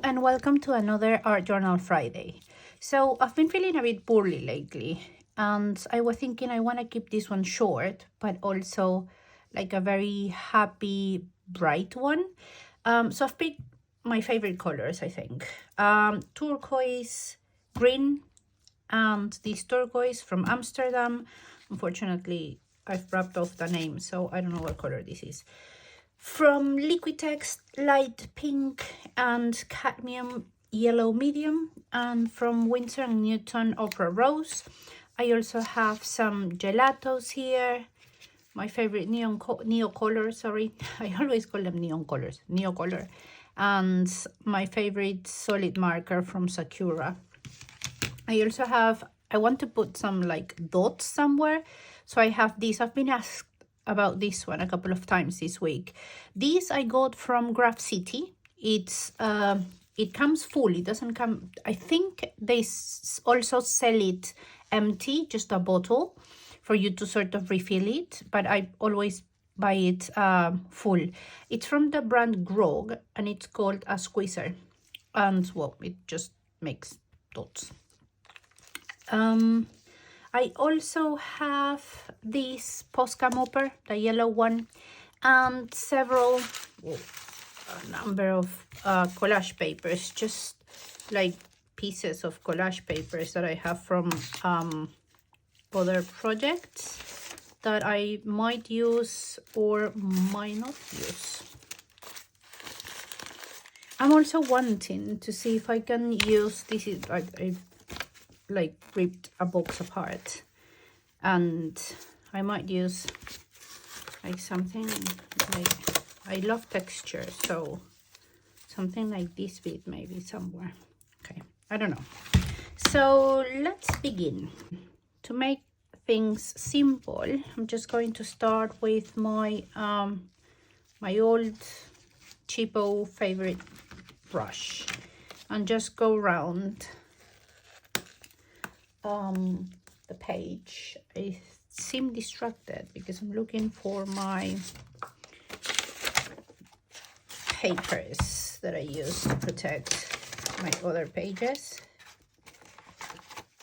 and welcome to another Art Journal Friday. So I've been feeling a bit poorly lately, and I was thinking I want to keep this one short, but also like a very happy, bright one. So I've picked my favorite colors, I think. Turquoise, green, and this turquoise from Amsterdam. Unfortunately, I've rubbed off the name, so I don't know what color this is. From Liquitex, light pink and cadmium yellow medium, and from Winsor & Newton Opera Rose. I also have some gelatos here, my favorite neo color, sorry. I always call them neon colors, neo color, and my favorite solid marker from Sakura. I also have, I want to put some like dots somewhere, so I have these. I've been asked about this one a couple of times this week. These I got from Graph City. It's it comes full, it doesn't come, I think they also sell it empty, just a bottle for you to sort of refill it, but I always buy it full. It's from the brand Grog, and it's called a squeezer, and well, it just makes dots. I also have this Posca mopper, the yellow one, and several, a number of collage papers, just like pieces of collage papers that I have from other projects that I might use or might not use. I'm also wanting to see if I can use, this is like ripped a box apart, and I might use like something like, I love texture, so something like this bit maybe somewhere. Okay, I don't know. So let's begin. To make things simple, I'm just going to start with my my old cheapo favorite brush and just go around the page. I seem distracted because I'm looking for my papers that I use to protect my other pages,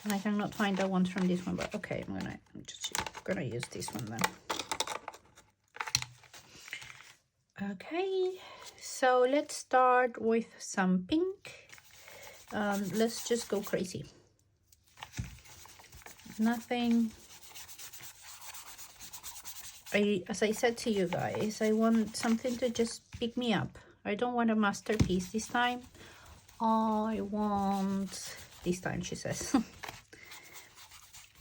and I cannot find the ones from this one, but okay, I'm just gonna use this one then. Okay, so let's start with some pink. Let's just go crazy. Nothing. As I said to you guys, I want something to just pick me up. I don't want a masterpiece this time. I want, this time she says,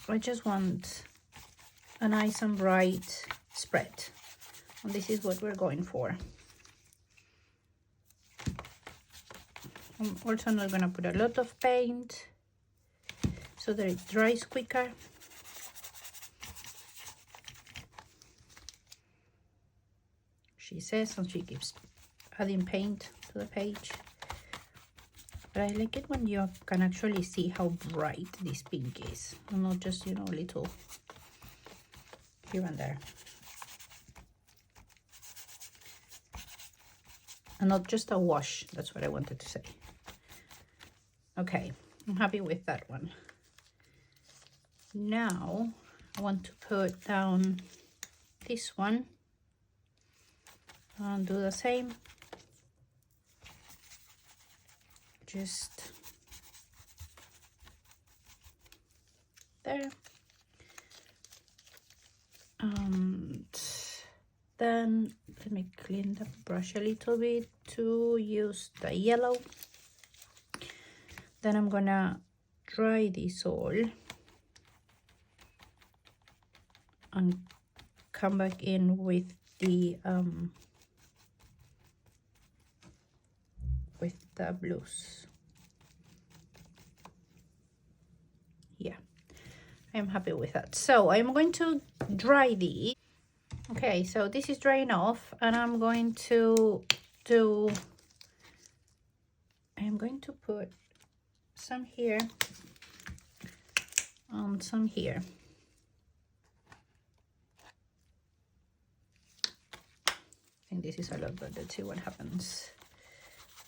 I just want a nice and bright spread. And this is what we're going for. I'm also not gonna put a lot of paint so that it dries quicker. She says, and she keeps adding paint to the page. But I like it when you can actually see how bright this pink is, and not just, you know, little here and there. And not just a wash, that's what I wanted to say. Okay, I'm happy with that one. Now I want to put down this one and do the same. Just there. And then let me clean the brush a little bit to use the yellow. Then I'm gonna dry this all and come back in with the blues. Yeah, I'm happy with that. So I'm going to dry these. Okay, so this is drying off, and I'm going to put some here and some here. I think this is a lot, but let's see what happens.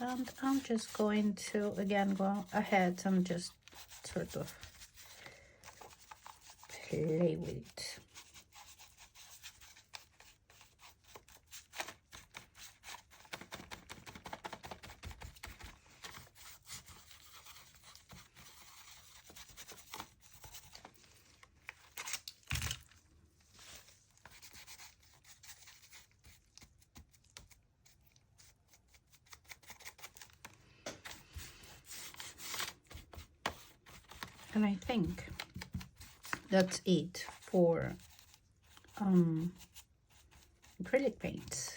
And I'm just going to again go ahead and just sort of play with it. And I think that's it for acrylic paints.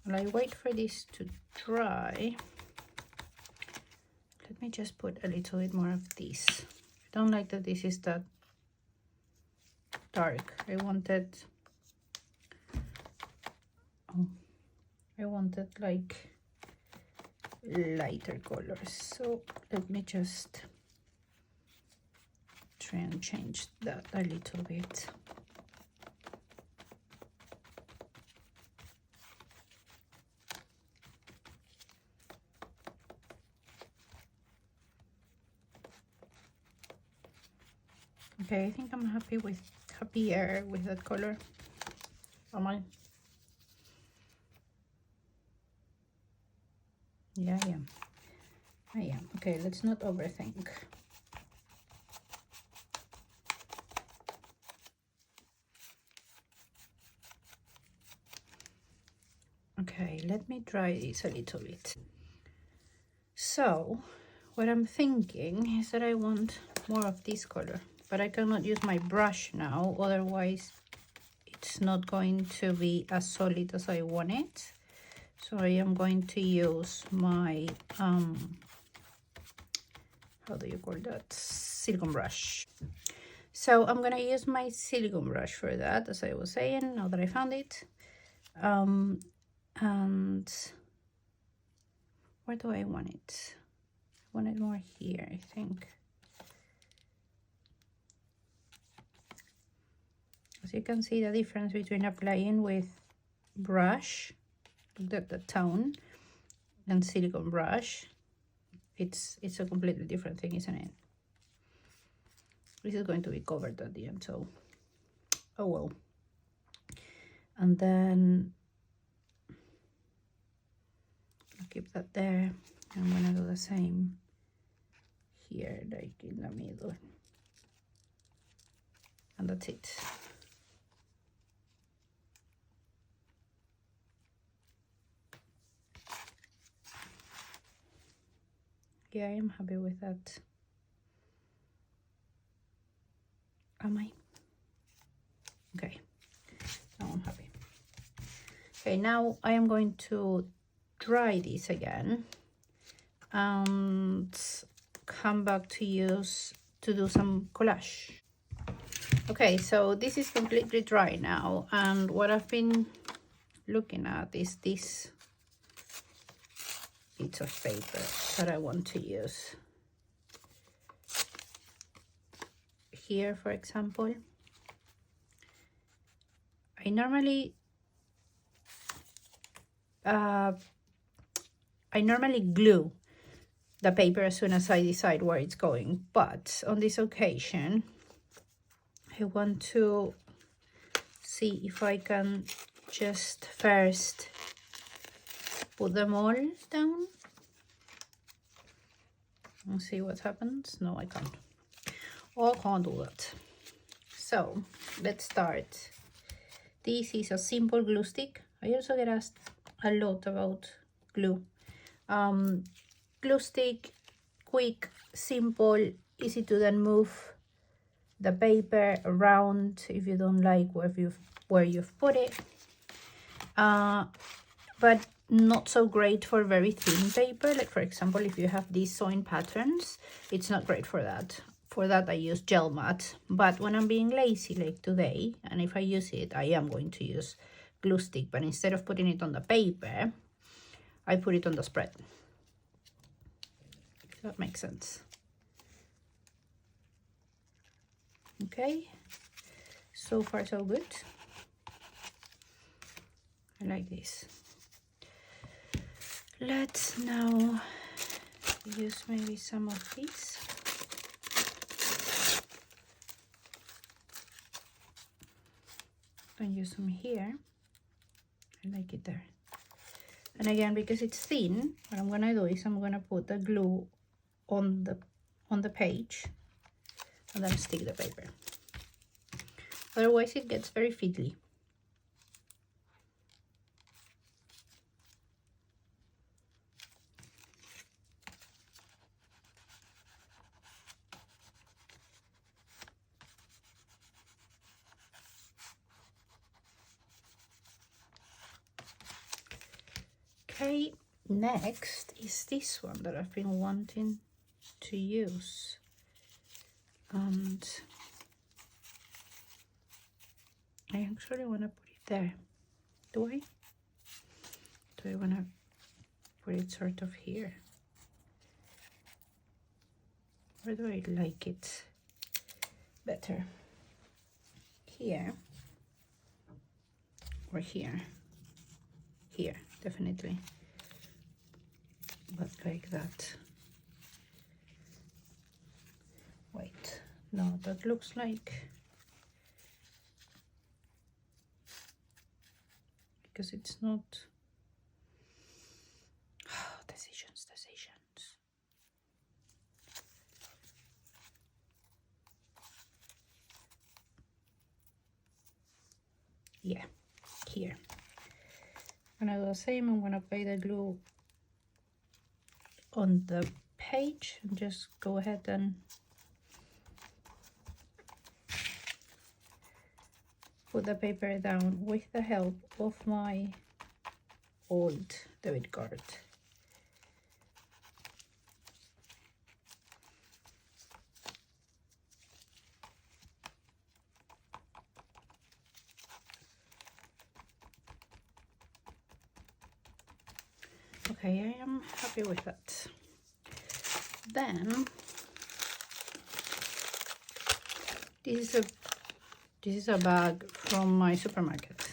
While I wait for this to dry, let me just put a little bit more of this. I don't like that this is that dark. I wanted like lighter colors, so let me just try and change that a little bit. Okay, I think I'm happier with that color. Am I? Yeah, I am. Okay, let's not overthink. Okay, let me dry this a little bit. So, what I'm thinking is that I want more of this color, but I cannot use my brush now, otherwise it's not going to be as solid as I want it. So I am going to use my, how do you call that? Silicone brush. So I'm gonna use my silicone brush for that, as I was saying, now that I found it. And where do I want it? I want it more here, I think. As you can see, the difference between applying with brush, the tone, and silicone brush, it's a completely different thing, isn't it? This is going to be covered at the end, so oh well. And then I'll keep that there. I'm gonna do the same here, like in the middle, and that's it. Yeah, I am happy with that. Am I? Okay, now I'm happy. Okay, now I am going to dry this again and come back to do some collage. Okay, so this is completely dry now, and what I've been looking at is this piece of paper that I want to use. Here, for example, I normally glue the paper as soon as I decide where it's going, but on this occasion I want to see if I can just first put them all down and see what happens. No, I can't. Oh, I can't do that. So let's start. This is a simple glue stick. I also get asked a lot about glue. Glue stick, quick, simple, easy to then move the paper around if you don't like where you've put it. But not so great for very thin paper. Like for example, if you have these sewing patterns, it's not great for that. For that I use gel mat, but when I'm being lazy like today, and if I use it, I am going to use glue stick, but instead of putting it on the paper, I put it on the spread. That makes sense. Okay, so far so good. I like this. Let's now use maybe some of these. And use them here. I like it there. And again, because it's thin, what I'm gonna do is I'm gonna put the glue on the page and then stick the paper. Otherwise it gets very fiddly. Okay, next is this one that I've been wanting to use. And I actually want to put it there. Do I want to put it sort of here? Where do I like it better? Here or here? Here, definitely. But like that. Wait, no, that looks like, because it's not, decisions. Yeah, here. I'm gonna do the same. I'm gonna apply the glue on the page and just go ahead and put the paper down with the help of my old debit card. Okay, I am happy with that. Then this is a bag from my supermarket,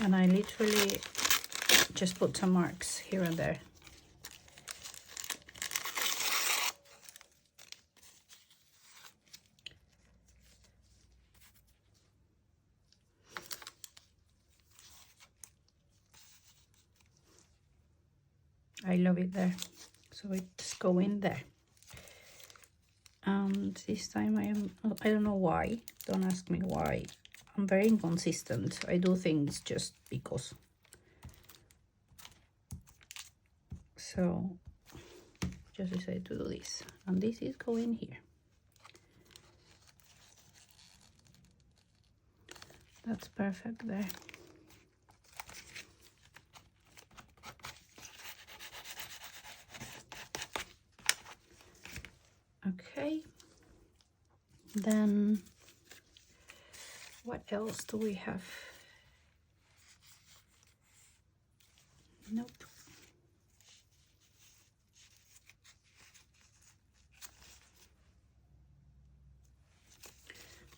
and I literally just put some marks here and there. I love it there, so it's going there. And this time I don't know why, don't ask me why. I'm very inconsistent. I do things just because. So just decided to do this, and this is going here. That's perfect there. Okay, then what else do we have? Nope.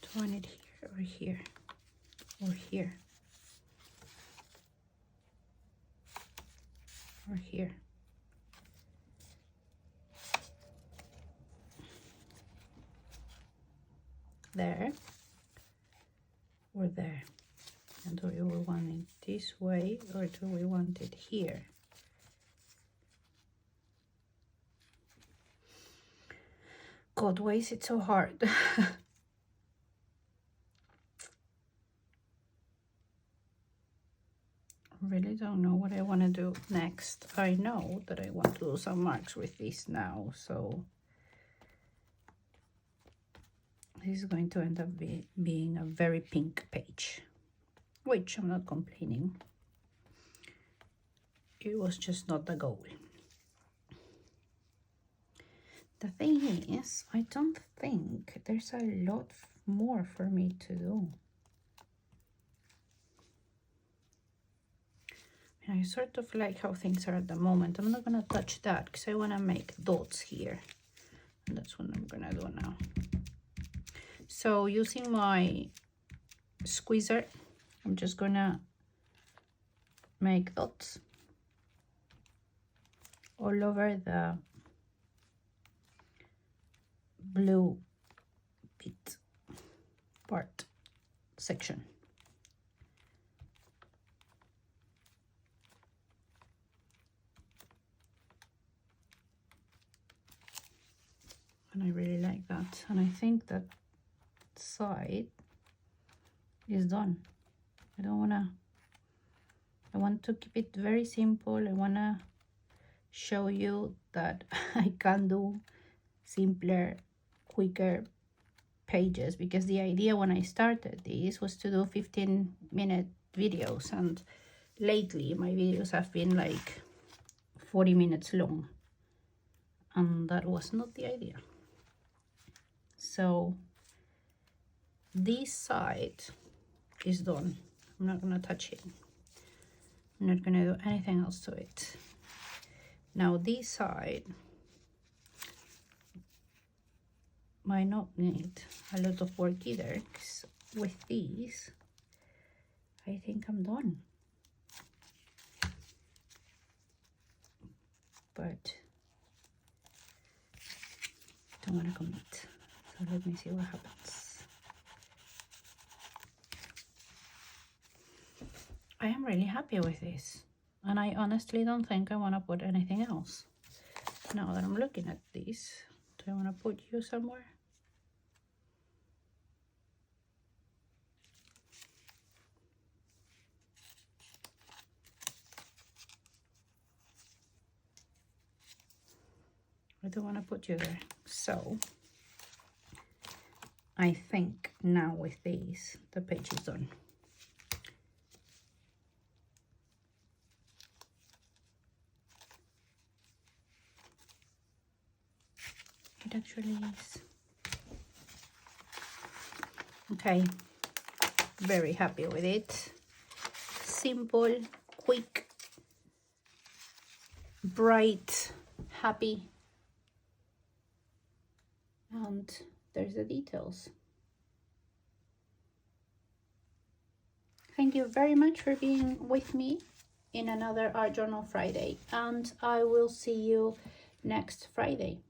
Do I want it here or here or here or here? There or there? And do we want it this way or do we want it here? God, why is it so hard? Really don't know what I want to do next. I know that I want to do some marks with this now, so this is going to end up being a very pink page, which I'm not complaining. It was just not the goal. The thing is, I don't think there's a lot more for me to do. I sort of like how things are at the moment. I'm not gonna touch that because I wanna make dots here. And that's what I'm gonna do now. So using my squeezer, I'm just gonna make dots all over the blue bit part section. And I really like that, and I think that side is done. I want to keep it very simple. I want to show you that I can do simpler, quicker pages, because the idea when I started this was to do 15-minute videos, and lately my videos have been like 40 minutes long, and that was not the idea. So this side is done. I'm not gonna touch it. I'm not gonna do anything else to it. Now this side might not need a lot of work either, because with these I think I'm done. But I don't want to commit, so let me see what happens. I am really happy with this, and I honestly don't think I want to put anything else. Now that I'm looking at this, do I want to put you somewhere? I don't want to put you there. So I think now with these, the page is done. It actually is. Okay, very happy with it. Simple, quick, bright, happy. And there's the details. Thank you very much for being with me in another Art Journal Friday, and I will see you next Friday.